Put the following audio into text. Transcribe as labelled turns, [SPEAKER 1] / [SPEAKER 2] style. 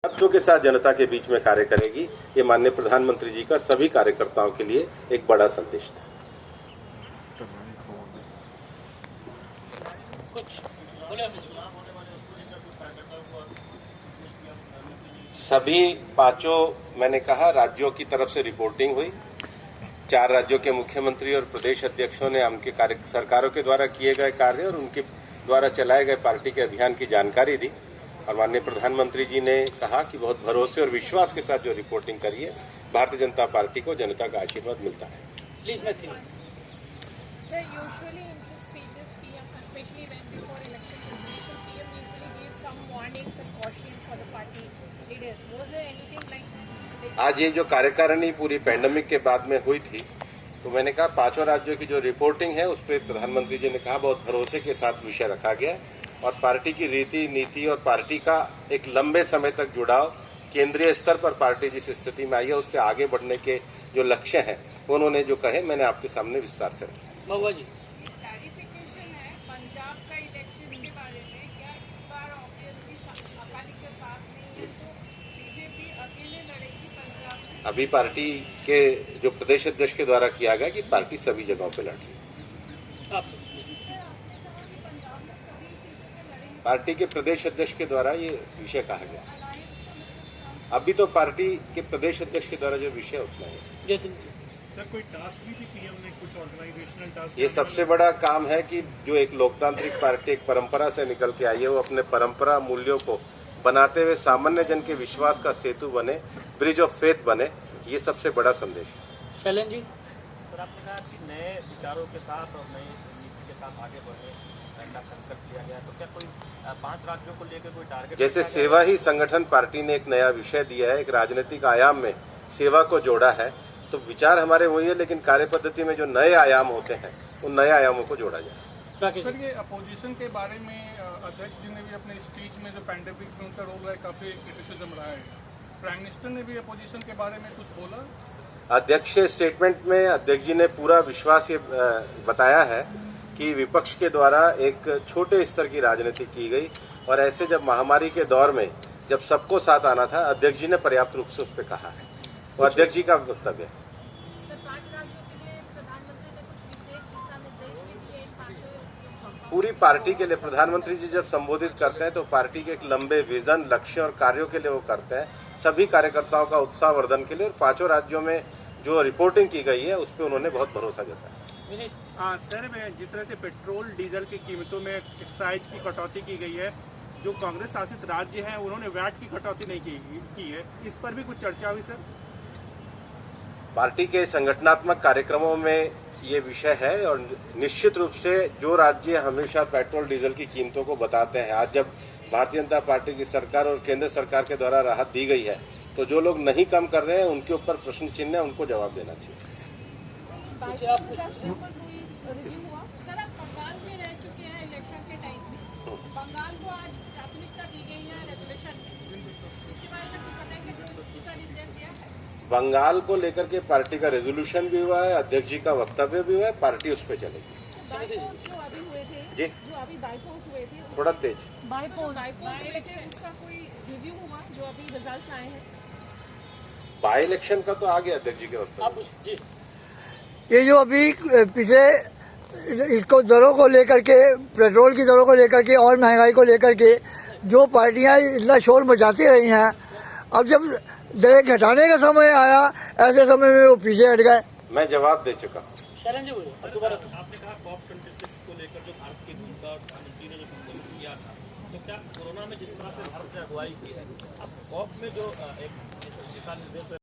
[SPEAKER 1] बच्चों के साथ जनता के बीच में कार्य करेगी। ये माननीय प्रधानमंत्री जी का सभी कार्यकर्ताओं के लिए एक बड़ा संदेश था। सभी पांचों मैंने कहा राज्यों की तरफ से रिपोर्टिंग हुई। 4 राज्यों के मुख्यमंत्री और प्रदेश अध्यक्षों ने उनके सरकारों के द्वारा किए गए कार्य और उनके द्वारा चलाए गए पार्टी के अभियान की जानकारी दी। और माननीय प्रधानमंत्री जी ने कहा कि बहुत भरोसे और विश्वास के साथ जो रिपोर्टिंग करी है, भारतीय जनता पार्टी को जनता का आशीर्वाद मिलता है। आज ये जो कार्यकारिणी पूरी पैंडेमिक के बाद में हुई थी, तो मैंने कहा 5 राज्यों की जो रिपोर्टिंग है उस पर प्रधानमंत्री जी ने कहा बहुत भरोसे के साथ विषय रखा गया और पार्टी की रीति नीति और पार्टी का एक लंबे समय तक जुड़ाव, केंद्रीय स्तर पर पार्टी जिस स्थिति में आई है उससे आगे बढ़ने के जो लक्ष्य हैं उन्होंने जो कहे मैंने आपके सामने विस्तार से रखे।
[SPEAKER 2] महुआ जी,
[SPEAKER 3] क्लैरिफिकेशन है पंजाब का इलेक्शन के बारे में, क्या इस बार ऑब्वियसली अकाली के साथ नहीं है तो बीजेपी अकेले लड़ेगी पंजाब में?
[SPEAKER 1] अभी पार्टी के जो प्रदेश अध्यक्ष के द्वारा किया गया कि पार्टी सभी जगहों पर लड़ी। पार्टी के प्रदेश अध्यक्ष के द्वारा ये विषय कहा गया। अभी तो पार्टी के प्रदेश अध्यक्ष के द्वारा जो विषय उतना है।
[SPEAKER 4] सर, कोई टास्क भी थी पीएम ने, कुछ ऑर्गेनाइजेशनल टास्क?
[SPEAKER 1] ये सबसे बड़ा काम है कि जो एक लोकतांत्रिक पार्टी एक परंपरा से निकल के आई है, वो अपने परंपरा मूल्यों को बनाते हुए सामान्य जन के विश्वास का सेतु बने, ब्रिज ऑफ फेथ बने। ये सबसे बड़ा संदेश है।
[SPEAKER 2] शैलन जी,
[SPEAKER 5] सर आपने कहा कि नए विचारों के साथ और नई नीति के साथ आगे बढ़ने का संकल्प किया गया, तो क्या कोई 5 राज्यों को लेकर कोई टारगेट?
[SPEAKER 1] जैसे सेवा ही संगठन पार्टी ने एक नया विषय दिया है, एक राजनीतिक आयाम में सेवा को जोड़ा है, तो विचार हमारे वही है, लेकिन कार्य पद्धति में जो नए आयाम होते हैं उन नए आयामों को जोड़ा जाए।
[SPEAKER 4] सर, ये अपोजिशन के बारे में अध्यक्ष जी ने भी अपने स्पीच में जो पैंडेमिक में उनका रोल रहा है काफी क्रिटिसिज्म रहा है। प्राइम मिनिस्टर ने भी अपोजिशन के बारे में कुछ बोला?
[SPEAKER 1] अध्यक्ष स्टेटमेंट में अध्यक्ष जी ने पूरा विश्वास ये बताया है कि विपक्ष के द्वारा एक छोटे स्तर की राजनीति की गई और ऐसे जब महामारी के दौर में जब सबको साथ आना था, अध्यक्ष जी ने पर्याप्त रूप से उस पर कहा है। वो अध्यक्ष जी का वक्तव्य है। पूरी पार्टी के लिए प्रधानमंत्री जी जब संबोधित करते हैं तो पार्टी के एक लंबे विजन, लक्ष्य और कार्यों के लिए वो करते हैं, सभी कार्यकर्ताओं का उत्साहवर्धन के लिए। और 5 राज्यों में जो रिपोर्टिंग की गई है उस पर उन्होंने बहुत भरोसा जताया।
[SPEAKER 6] सर, जिस तरह से पेट्रोल डीजल की कीमतों में एक्साइज की कटौती की गई है, जो कांग्रेस शासित राज्य हैं उन्होंने वैट की कटौती नहीं की है, इस पर भी कुछ चर्चा हुई सर?
[SPEAKER 1] पार्टी के संगठनात्मक कार्यक्रमों में ये विषय है और निश्चित रूप से जो राज्य हमेशा पेट्रोल डीजल की कीमतों को बताते हैं, आज जब भारतीय जनता पार्टी की सरकार और केंद्र सरकार के द्वारा राहत दी गई है, तो जो लोग नहीं कम कर रहे हैं उनके ऊपर प्रश्न चिन्ह है, उनको जवाब देना चाहिए।
[SPEAKER 3] सर, आप बंगाल में रह चुके हैं इलेक्शन के टाइम में, बंगाल को आज प्राथमिकता दी गई है रेजोल्यूशन में, इसके बारे में कुछ बताएंगे? जो निर्देश दिया है
[SPEAKER 1] बंगाल को लेकर के पार्टी का रेजोल्यूशन भी हुआ है, अध्यक्ष जी का वक्तव्य भी हुआ है, पार्टी उस पर चलेगी।
[SPEAKER 3] जो अभी हुए थे
[SPEAKER 1] जी,
[SPEAKER 3] जो अभी बाईपोल्स हुए थे,
[SPEAKER 1] थोड़ा तेज।
[SPEAKER 3] बाईपोल्स हुए थे, उसका कोई रिव्यू हुआ जो अभी रिजल्ट्स आए हैं?
[SPEAKER 1] बाई इलेक्शन का तो आगे अध्यक्ष जी के वक्तव्य।
[SPEAKER 7] ये जो अभी पीछे इसको दरों को लेकर के, पेट्रोल की दरों को लेकर के और महंगाई को लेकर के जो पार्टियां इतना शोर मचाती रही हैं, अब जब दरें घटाने का समय आया, ऐसे समय में वो पीछे हट गए।
[SPEAKER 1] मैं जवाब दे चुका।
[SPEAKER 2] शैलन जी बोलो।
[SPEAKER 5] आपने कहा COP26 को लेकर जो भारत के दूत और प्रधानमंत्री ने जो संबोधित किया था, तो क्या कोरोना में जिस तरह से भारत ने अगुवाई की है, अब COP में जो एक दिशा निर्देश